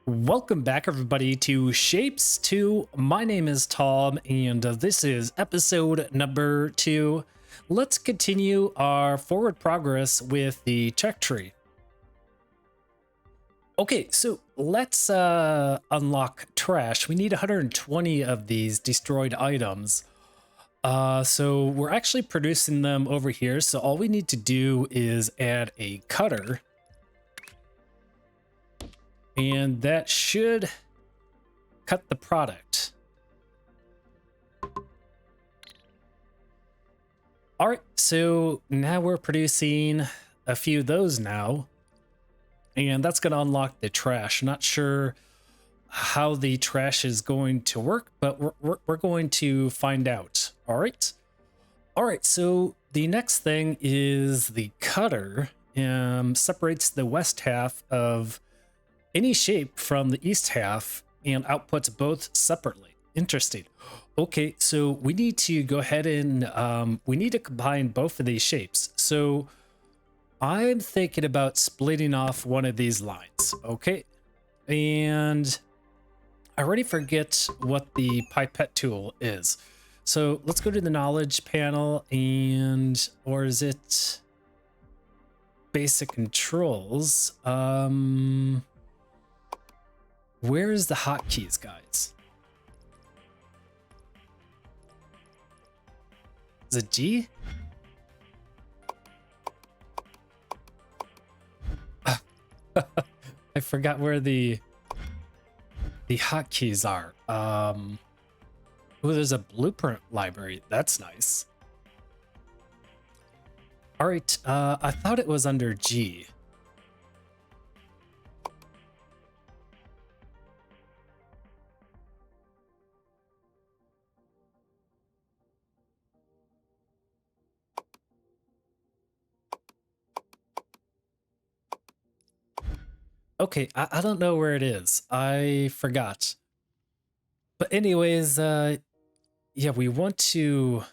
Welcome back, everybody, to Shapes 2. My name is Tom, and this is episode number 2. Let's continue our forward progress with the check tree. Okay, so let's unlock trash. We need 120 of these destroyed items. So we're actually producing them over here, so all we need to do is add a cutter. And that should cut the product. All right, so now we're producing a few of those now. And that's going to unlock the trash. Not sure how the trash is going to work, but we're going to find out. All right. All right, so the next thing is the cutter. Separates the west half of any shape from the east half and outputs both separately. Interesting. Okay, so we need to go ahead and we need to combine both of these shapes. So I'm thinking about splitting off one of these lines. Okay, and I already forget what the pipette tool is. So let's go to the knowledge panel, and or is it basic controls? Where is the hotkeys, guys? Is it G? I forgot where the hotkeys are. Oh, there's a blueprint library. That's nice. All right, I thought it was under G. Okay, I don't know where it is. I forgot. But anyways, yeah, we want to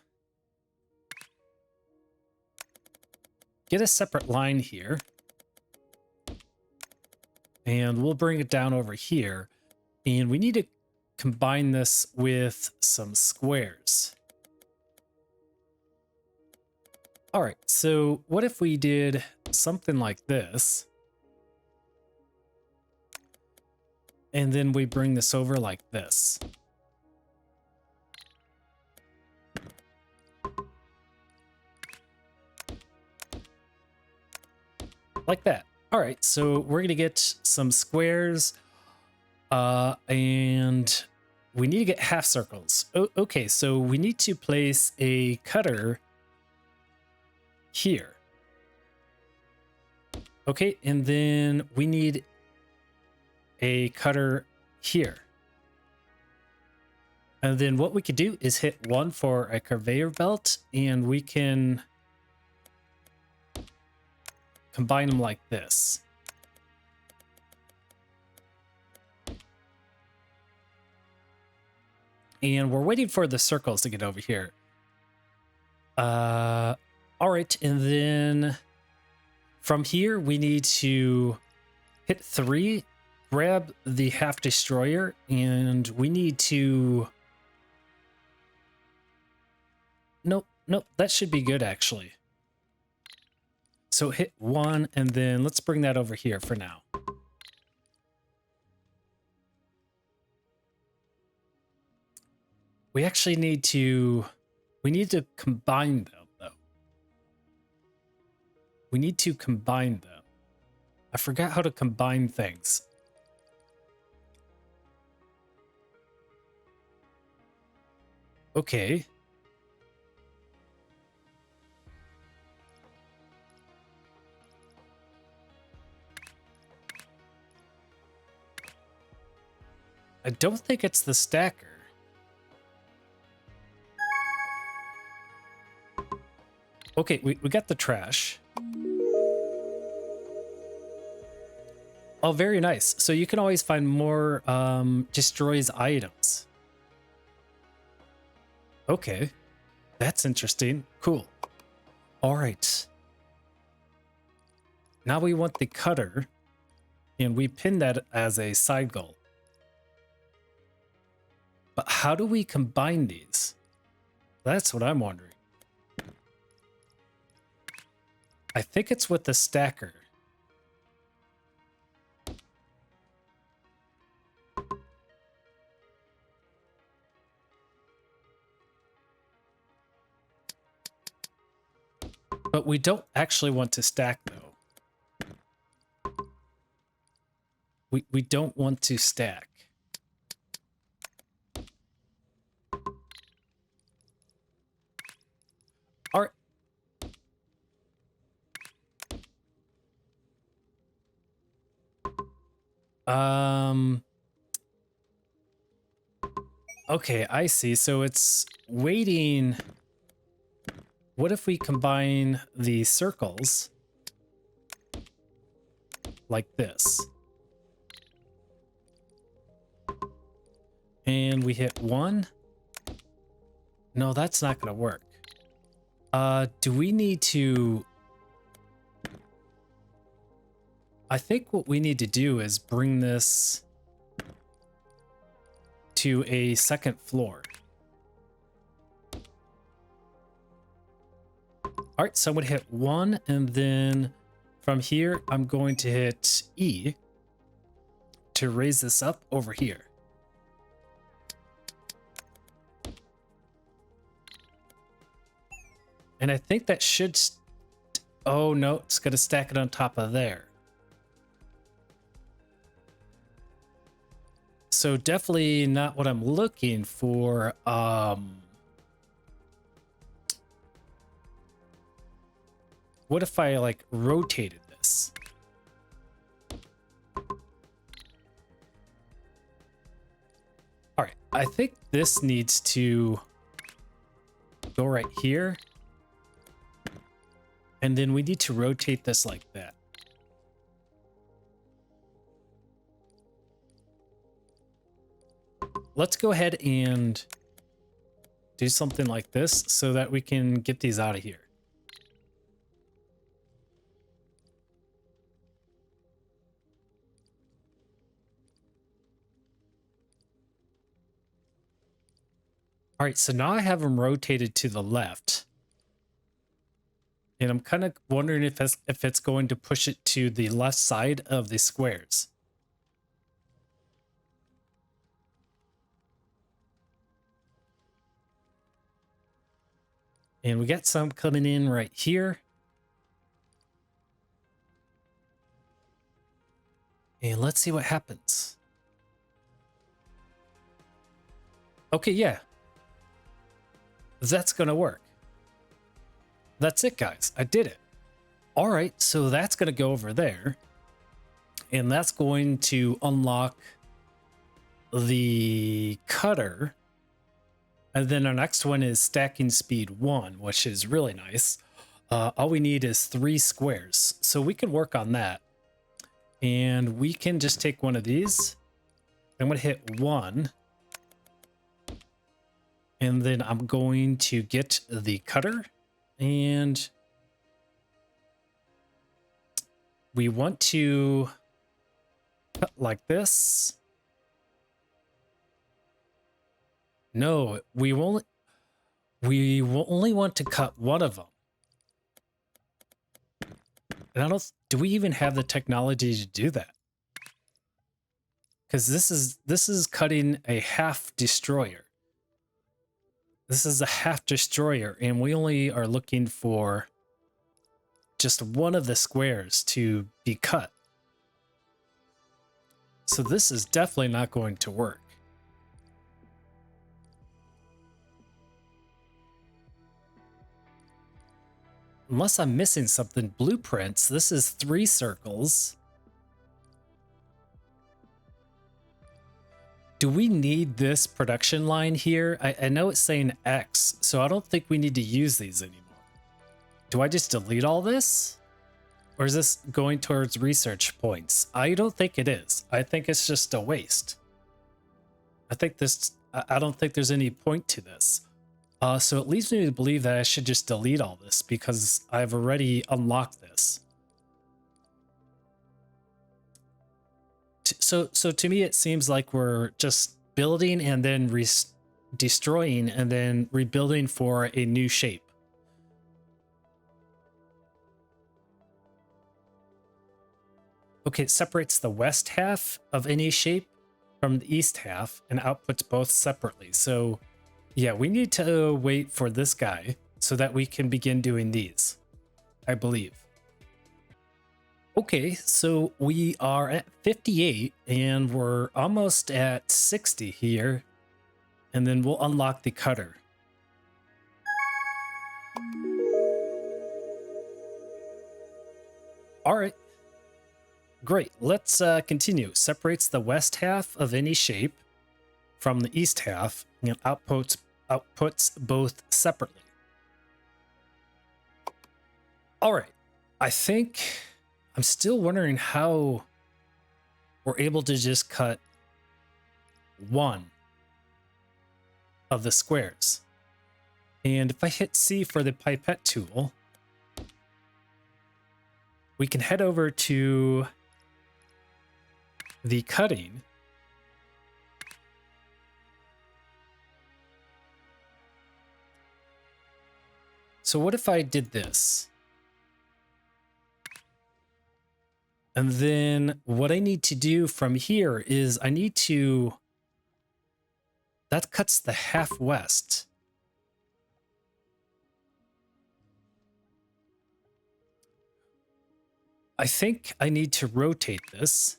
get a separate line here. And we'll bring it down over here. And we need to combine this with some squares. All right, so what if we did something like this? And then we bring this over like this. Like that. All right, so we're gonna get some squares, and we need to get half circles. Okay, so we need to place a cutter here. Okay, and then we need a cutter here. And then what we could do is hit 1 for a conveyor belt, and we can combine them like this. And we're waiting for the circles to get over here. All right, and then from here we need to hit 3, grab the half destroyer, and we need to... Nope, that should be good actually. So hit 1, and then let's bring that over here for now. We actually need to... We need to combine them, though. We need to combine them. I forgot how to combine things. Okay. I don't think it's the stacker. Okay, we got the trash. Oh, very nice. So you can always find more destroys items. Okay, that's interesting. Cool. All right. Now we want the cutter. And we pin that as a side goal. But how do we combine these? That's what I'm wondering. I think it's with the stacker. But we don't actually want to stack, though. We don't want to stack. All right. Okay, I see. So it's waiting. What if we combine the circles like this? And we hit 1. No, that's not going to work. Do we need to... I think what we need to do is bring this to a second floor. All right, so I'm going to hit 1, and then from here, I'm going to hit E to raise this up over here. And I think that should... Oh, no, it's going to stack it on top of there. So definitely not what I'm looking for. What if I like rotated this? All right, I think this needs to go right here. And then we need to rotate this like that. Let's go ahead and do something like this so that we can get these out of here. All right, so now I have them rotated to the left. And I'm kind of wondering if it's going to push it to the left side of the squares. And we got some coming in right here. And let's see what happens. Okay, yeah. That's gonna work. That's it, guys. I did it. All right, so that's going to go over there. And that's going to unlock the cutter. And then our next one is stacking speed 1, which is really nice. All we need is 3 squares. So we can work on that. And we can just take one of these. I'm going to hit 1. And then I'm going to get the cutter. And we want to cut like this. No, we will only want to cut one of them. And I don't, do we even have the technology to do that? Because this is cutting a half destroyer. This is a half destroyer, and we only are looking for just one of the squares to be cut. So this is definitely not going to work. Unless I'm missing something. Blueprints. This is 3 circles. Do we need this production line here? I know it's saying X, so I don't think we need to use these anymore. Do I just delete all this? Or is this going towards research points? I don't think it is. I think it's just a waste. I don't think there's any point to this. So it leads me to believe that I should just delete all this because I've already unlocked this. So to me, it seems like we're just building and then destroying and then rebuilding for a new shape. Okay, it separates the west half of any shape from the east half and outputs both separately. So yeah, we need to wait for this guy so that we can begin doing these, I believe. Okay, so we are at 58 and we're almost at 60 here. And then we'll unlock the cutter. All right. Great. Let's continue. Separates the west half of any shape from the east half and outputs both separately. All right. I think I'm still wondering how we're able to just cut one of the squares. And if I hit C for the pipette tool, we can head over to the cutting. So what if I did this? And then what I need to do from here is I need to... That cuts the half west. I think I need to rotate this.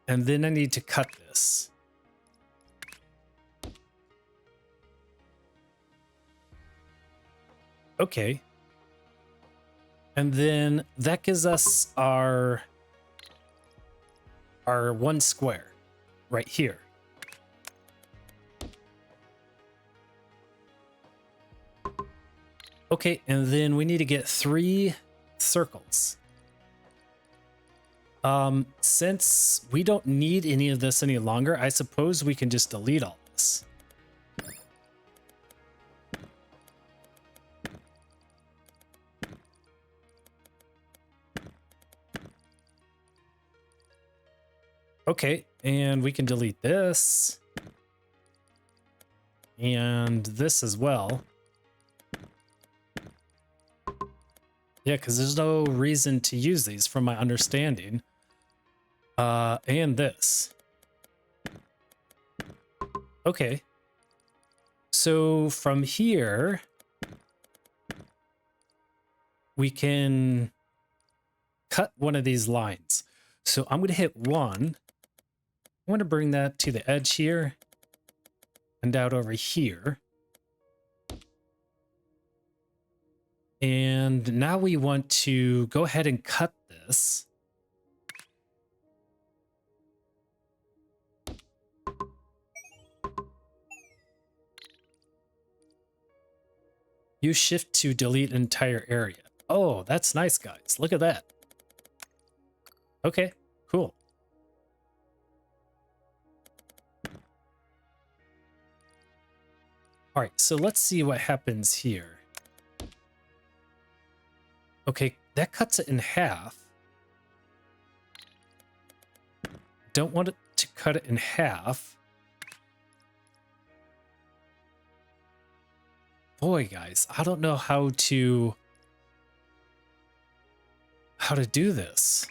And then I need to cut this. Okay. And then that gives us our one square right here. Okay, and then we need to get 3 circles. Since we don't need any of this any longer, I suppose we can just delete all this. Okay, and we can delete this. And this as well. Yeah, because there's no reason to use these from my understanding. And this. Okay. So from here, we can cut one of these lines. So I'm going to hit 1. I want to bring that to the edge here and out over here. And now we want to go ahead and cut this. Use shift to delete entire area. Oh, that's nice, guys. Look at that. Okay, cool. All right, so let's see what happens here. Okay, that cuts it in half. Don't want it to cut it in half. Boy, guys, I don't know how to do this.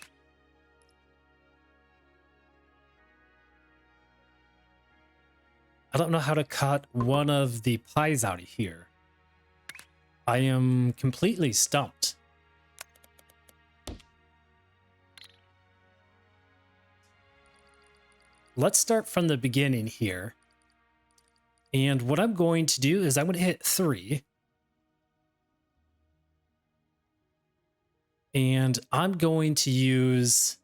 I don't know how to cut one of the pies out of here. I am completely stumped. Let's start from the beginning here. And what I'm going to do is I'm going to hit 3. And I'm going to use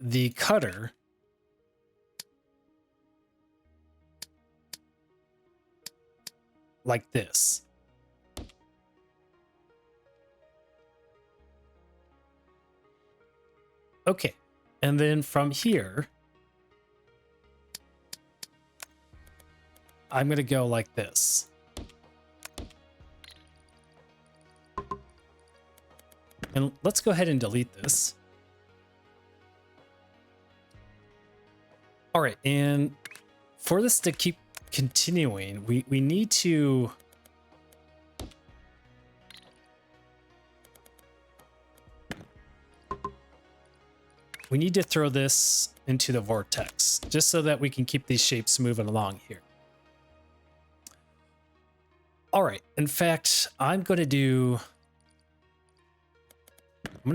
the cutter like this. Okay, and then from here, I'm going to go like this. And let's go ahead and delete this. All right, and for this to keep continuing, we need to throw this into the vortex just so that we can keep these shapes moving along here. All right, in fact, I'm going to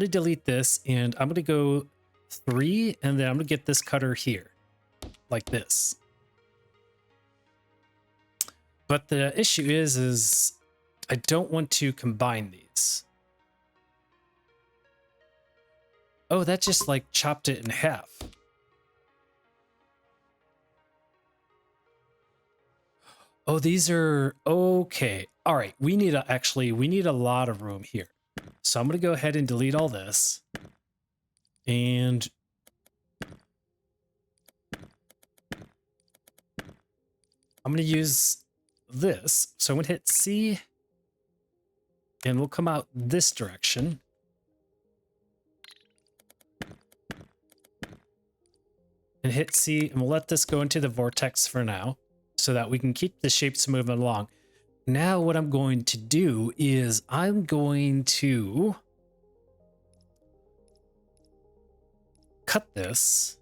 delete this, and I'm going to go 3, and then I'm going to get this cutter here like this. But the issue is I don't want to combine these. Oh, that just like chopped it in half. Oh, these are okay. All right, we need a lot of room here. So I'm going to go ahead and delete all this. And I'm going to use this. So I'm going to hit C, and we'll come out this direction. And hit C, and we'll let this go into the vortex for now so that we can keep the shapes moving along. Now what I'm going to do is I'm going to cut this.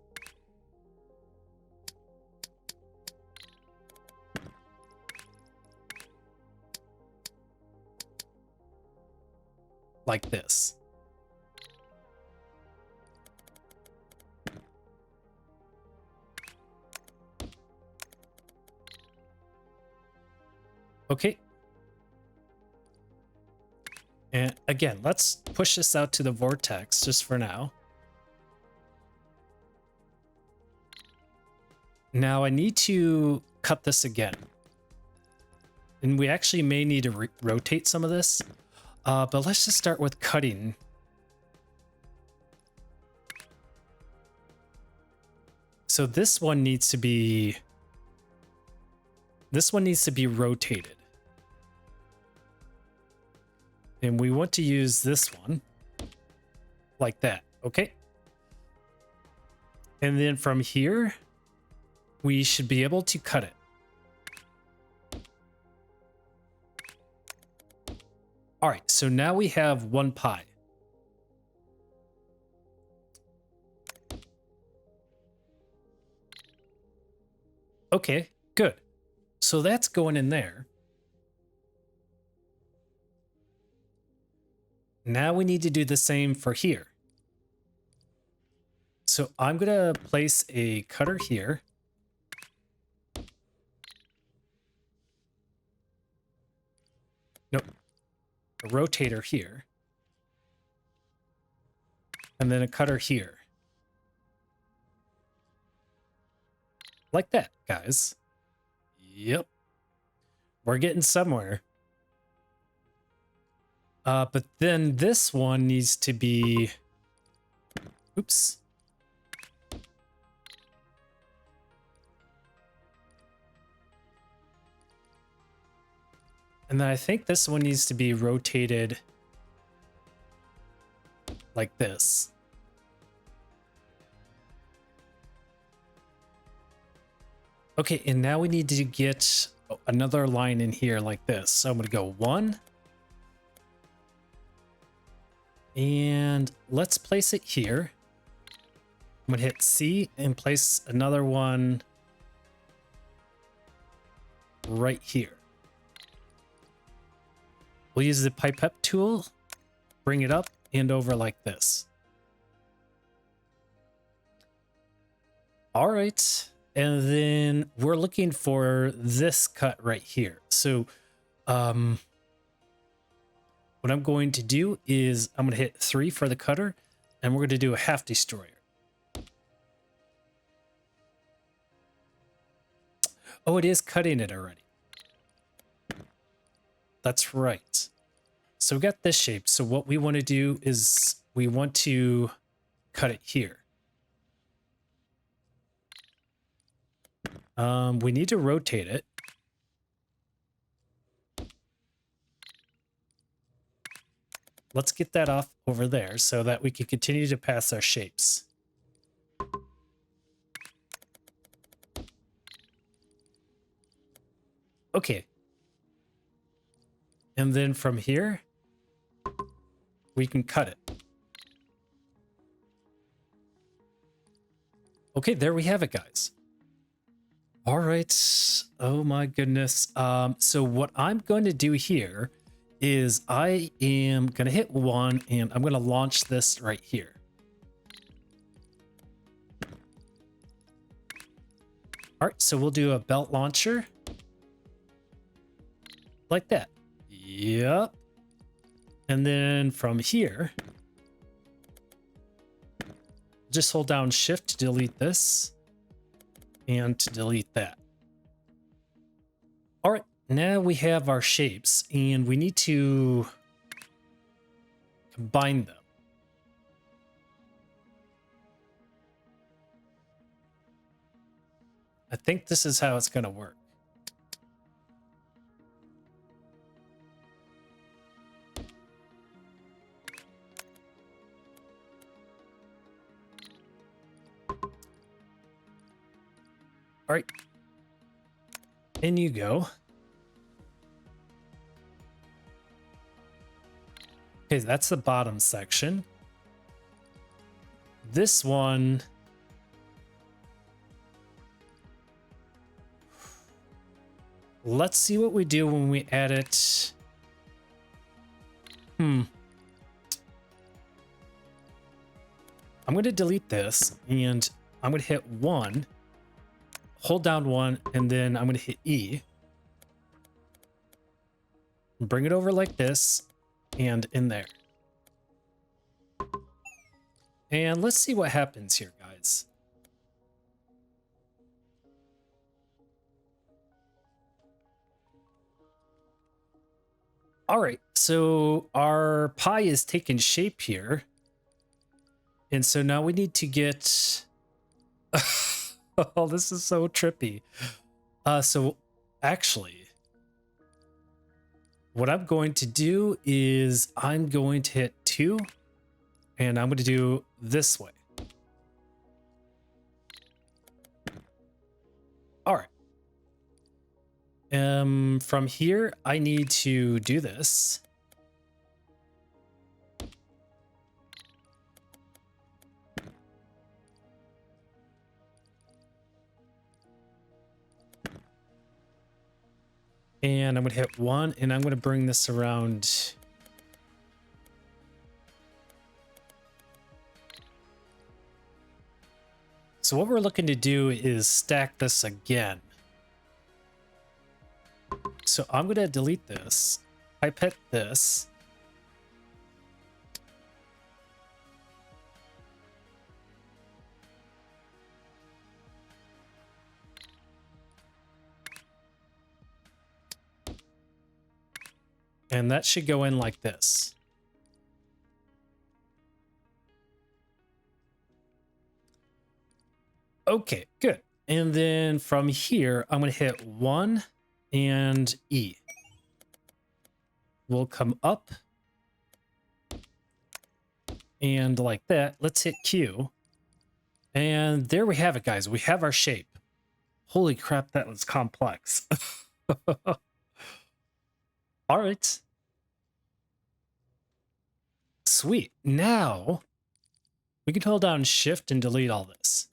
Like this. Okay. And again, let's push this out to the vortex just for now. Now I need to cut this again. And we actually may need to rotate some of this. But let's just start with cutting. So this one needs to be rotated. And we want to use this one like that, okay? And then from here, we should be able to cut it. All right, so now we have one pie. Okay, good. So that's going in there. Now we need to do the same for here. So I'm going to place a cutter here. Nope. A rotator here. And then a cutter here. Like that, guys. Yep. We're getting somewhere. But then this one needs to be... Oops. And then I think this one needs to be rotated like this. Okay, and now we need to get another line in here like this. So I'm going to go 1. And let's place it here. I'm going to hit C and place another one right here. We'll use the pipette tool, bring it up and over like this. All right. And then we're looking for this cut right here. So what I'm going to do is I'm going to hit 3 for the cutter, and we're going to do a half destroyer. Oh, it is cutting it already. That's right. So we got this shape. So what we want to do is we want to cut it here. We need to rotate it. let's get that off over there so that we can continue to pass our shapes. Okay. And then from here, we can cut it. Okay, there we have it, guys. All right. Oh my goodness. So what I'm going to do here is I am going to hit 1 and I'm going to launch this right here. All right, so we'll do a belt launcher like that. Yep. And then from here, just hold down shift to delete this and to delete that. All right, now we have our shapes and we need to combine them. I think this is how it's going to work. All right, in you go. Okay, that's the bottom section. This one, let's see what we do when we add it. I'm going to delete this and I'm going to hit 1. Hold down 1, and then I'm going to hit E. Bring it over like this, and in there. And let's see what happens here, guys. All right, so our pie is taking shape here. And so now we need to get... Oh, this is so trippy. So actually, what I'm going to do is I'm going to hit 2 and I'm going to do this way. All right. From here, I need to do this. And I'm going to hit 1 and I'm going to bring this around. So what we're looking to do is stack this again. So I'm going to delete this. Pipette this. And that should go in like this. Okay, good. And then from here, I'm going to hit 1 and E. We'll come up. And like that, let's hit Q. And there we have it, guys. We have our shape. Holy crap, that was complex. All right. Sweet. Now we can hold down shift and delete all this.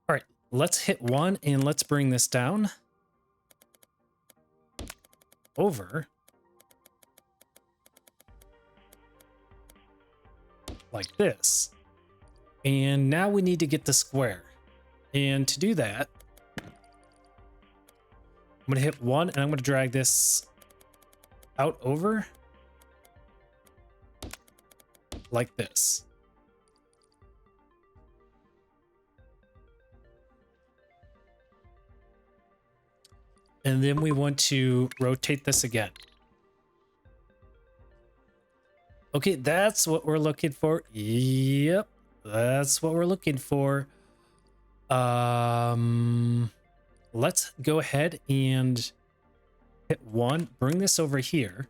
All right, let's hit 1 and let's bring this down over like this. And now we need to get the square. And to do that, I'm going to hit 1 and I'm going to drag this out over like this. And then we want to rotate this again. Okay, that's what we're looking for. Yep, that's what we're looking for. Let's go ahead and Hit 1, bring this over here.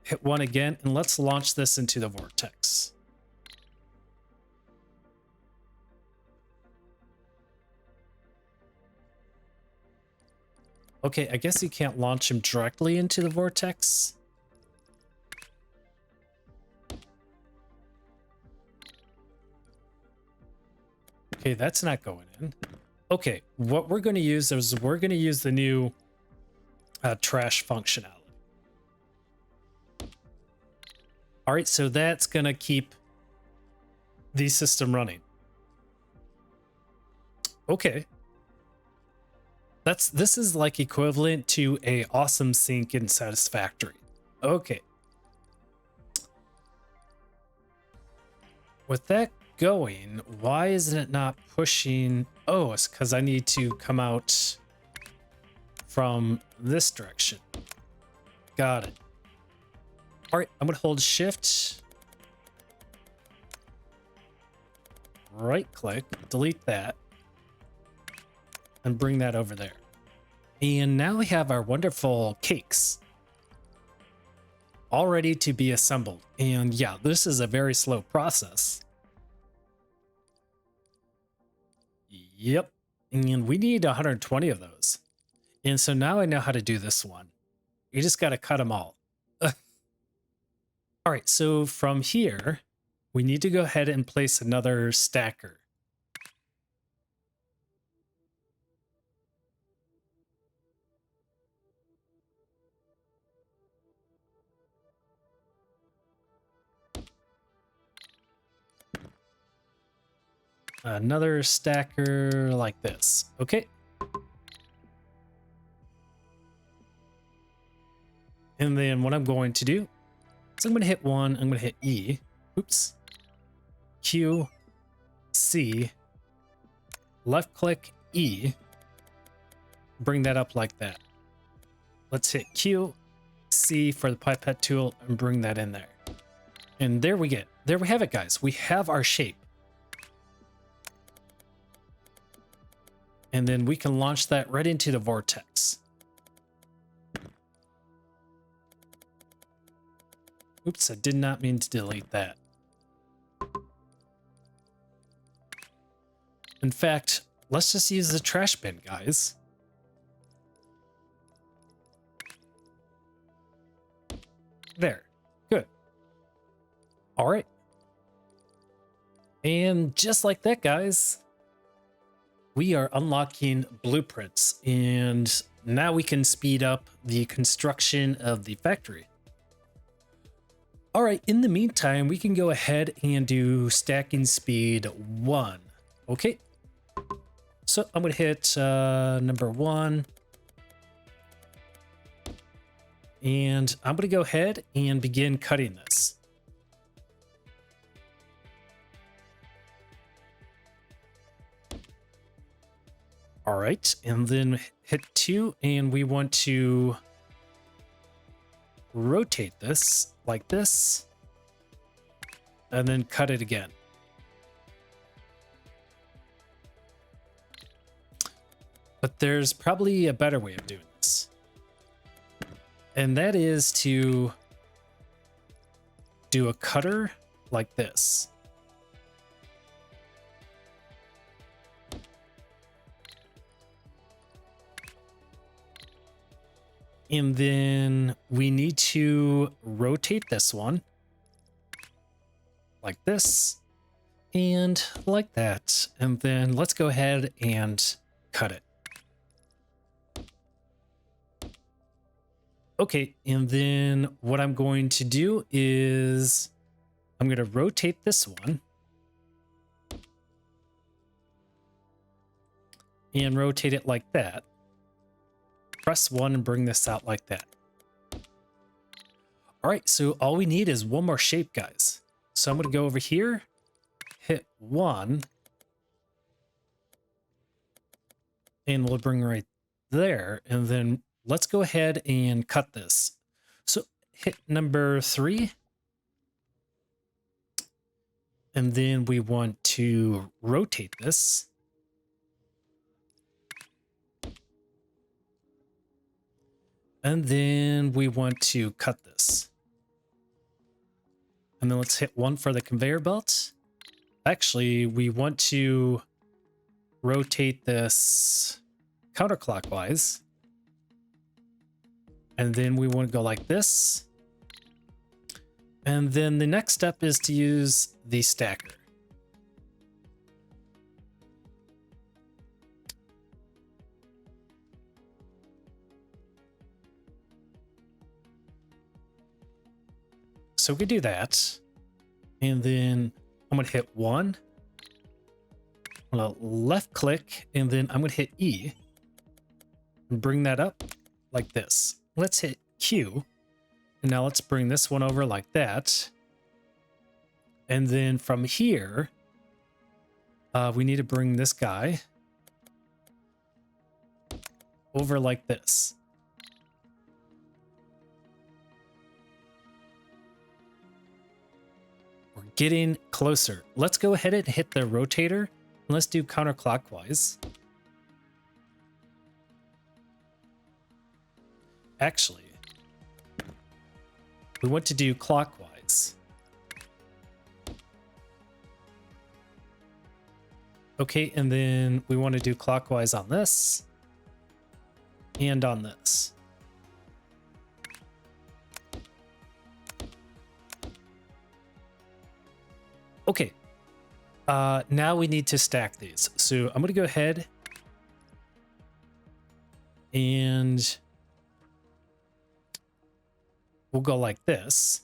Hit 1 again, and let's launch this into the vortex. Okay, I guess you can't launch him directly into the vortex. Okay, that's not going in. Okay, what we're going to use is we're going to use the new trash functionality. All right, so that's going to keep the system running. Okay. This is like equivalent to a awesome sync in Satisfactory. Okay. With that going, why isn't it not pushing? Oh, it's because I need to come out from this direction. Got it. All right, I'm gonna hold shift, right click, delete that, and bring that over there. And now we have our wonderful cakes all ready to be assembled. And yeah, this is a very slow process. Yep. And we need 120 of those. And so now I know how to do this one. You just got to cut them all. All right, so from here, we need to go ahead and place another stacker. Another stacker like this. Okay. And then what I'm going to do is I'm going to hit 1. I'm going to hit E. Oops. Q. C. Left click E. Bring that up like that. Let's hit Q. C for the pipette tool and bring that in there. And there we have it, guys. We have our shape. And then we can launch that right into the vortex. Oops, I did not mean to delete that. In fact, let's just use the trash bin, guys. There. Good. All right. And just like that, guys, we are unlocking blueprints, and now we can speed up the construction of the factory. All right, in the meantime, we can go ahead and do stacking speed 1. Okay. So I'm going to hit number 1. And I'm going to go ahead and begin cutting this. All right, and then hit 2, and we want to rotate this like this, and then cut it again. But there's probably a better way of doing this. And that is to do a cutter like this. And then we need to rotate this one like this and like that. And then let's go ahead and cut it. Okay, and then what I'm going to do is I'm going to rotate this one and rotate it like that. Press 1 and bring this out like that. All right, so all we need is one more shape, guys. So I'm going to go over here, hit 1, and we'll bring right there. And then let's go ahead and cut this. So hit number 3. And then we want to rotate this. And then we want to cut this. And then let's hit 1 for the conveyor belt. Actually, we want to rotate this counterclockwise. And then we want to go like this. And then the next step is to use the stacker. So we do that. And then I'm going to hit 1. I'm going to left click, and then I'm going to hit E. And bring that up like this. Let's hit Q. And now let's bring this one over like that. And then from here, we need to bring this guy over like this. We're getting closer. Let's go ahead and hit the rotator. And let's do counterclockwise. Actually, we want to do clockwise. Okay, and then we want to do clockwise on this and on this. Okay, now we need to stack these. So I'm going to go ahead and we'll go like this.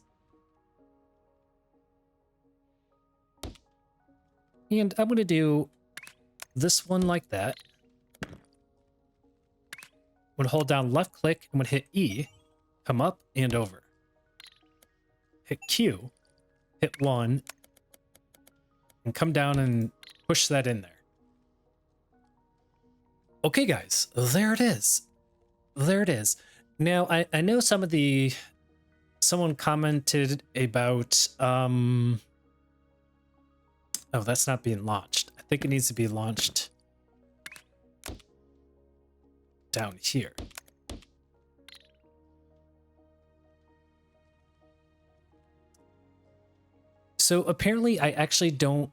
And I'm going to do this one like that. I'm going to hold down left click. I'm going to hit E, come up and over. Hit Q, hit 1, and come down and push that in there. Okay, guys, there it is. There it is. Now, I know someone commented about, oh, that's not being launched. I think it needs to be launched down here. So apparently I actually don't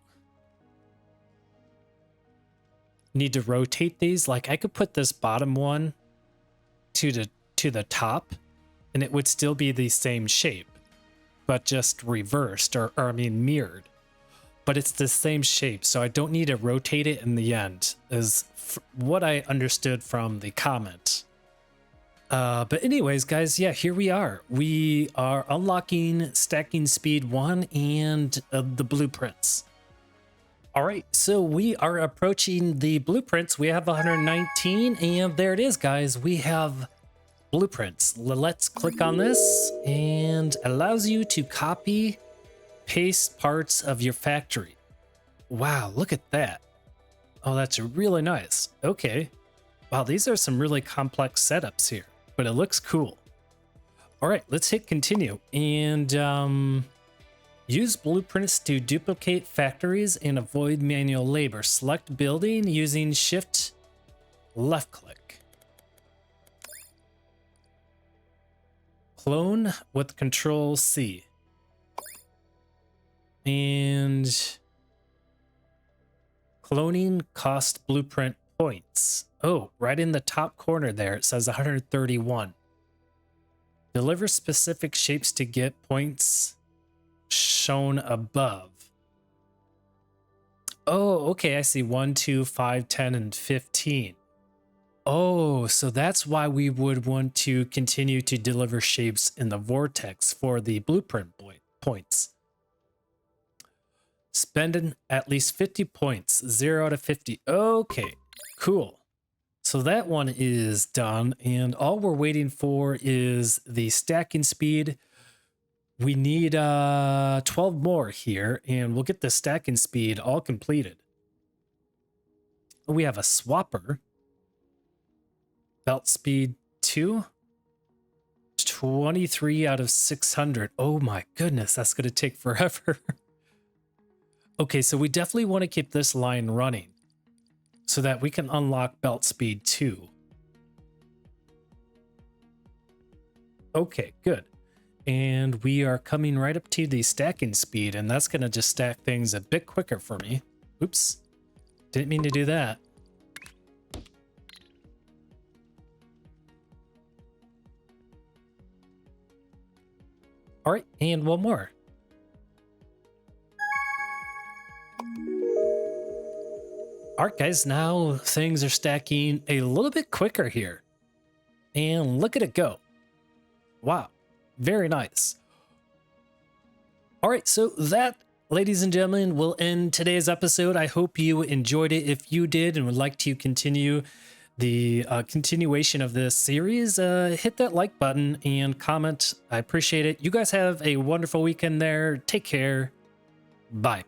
need to rotate these. Like I could put this bottom one to the top and it would still be the same shape, but just reversed or I mean mirrored. But it's the same shape, so I don't need to rotate it in the end, is what I understood from the comment. But anyways, guys, yeah, here we are. We are unlocking stacking speed 1 and the blueprints. All right, so we are approaching the blueprints. We have 119, and there it is, guys. We have blueprints. Let's click on this, and it allows you to copy paste parts of your factory. Wow, look at that. Oh, that's really nice. Okay. Wow, these are some really complex setups here, but it looks cool. All right, let's hit continue and use blueprints to duplicate factories and avoid manual labor. Select building using shift left click. Clone with control C. And cloning cost blueprint points. Oh, right in the top corner there, it says 131. Deliver specific shapes to get points shown above. Oh, okay, I see 1, 2, 5, 10, and 15. Oh, so that's why we would want to continue to deliver shapes in the vortex for the blueprint points. Spending at least 50 points, 0 to 50. Okay, cool. So that one is done, and all we're waiting for is the stacking speed. We need 12 more here, and we'll get the stacking speed all completed. We have a swapper. Belt speed 2. 23 out of 600. Oh my goodness, that's going to take forever. Okay, so we definitely want to keep this line running so that we can unlock belt speed 2. Okay, good. And we are coming right up to the stacking speed, and that's going to just stack things a bit quicker for me. Oops. Didn't mean to do that. All right, and one more. All right, guys, now things are stacking a little bit quicker here. And look at it go. Wow, very nice. All right, so that, ladies and gentlemen, will end today's episode. I hope you enjoyed it. If you did and would like to continue the continuation of this series, hit that like button and comment. I appreciate it. You guys have a wonderful weekend there. Take care. Bye.